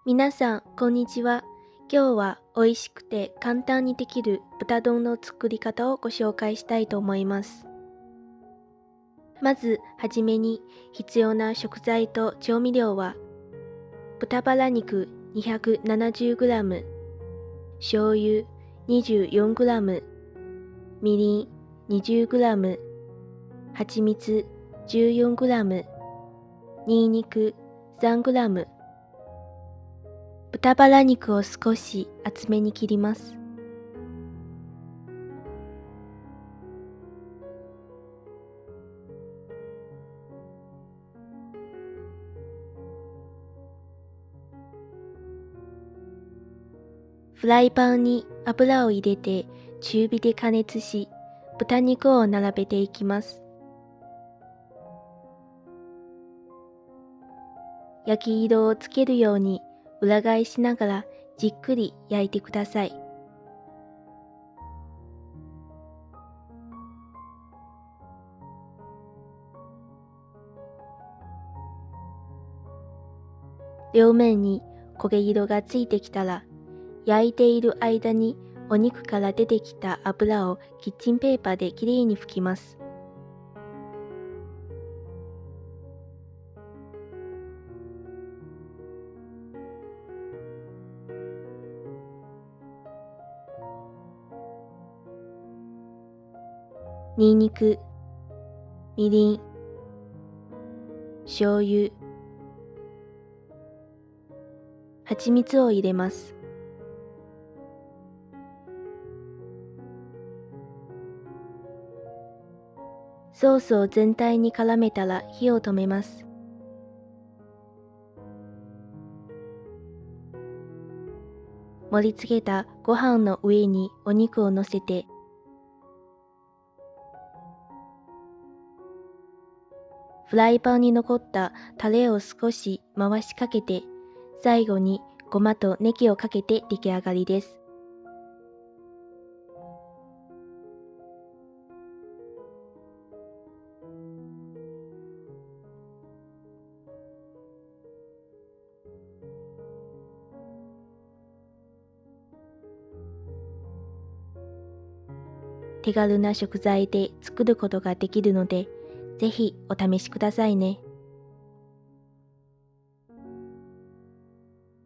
皆さん、こんにちは。今日は美味しくて簡単にできる豚丼の作り方をご紹介したいと思います。まずはじめに必要な食材と調味料は、豚バラ肉 270g、醤油 24g、みりん 20g、蜂蜜 14g、にんにく 3g。豚バラ肉を少し厚めに切ります。フライパンに油を入れて中火で加熱し、豚肉を並べていきます。焼き色をつけるように裏返しながらじっくり焼いてください。両面に焦げ色がついてきたら、焼いている間にお肉から出てきた油をキッチンペーパーできれいに拭きます。にんにく、みりん、醤油、蜂蜜を入れます。ソースを全体に絡めたら火を止めます。盛り付けたご飯の上にお肉を乗せて、フライパンに残ったタレを少し回しかけて、最後にごまとネギをかけて出来上がりです。手軽な食材で作ることができるので、ぜひお試しくださいね。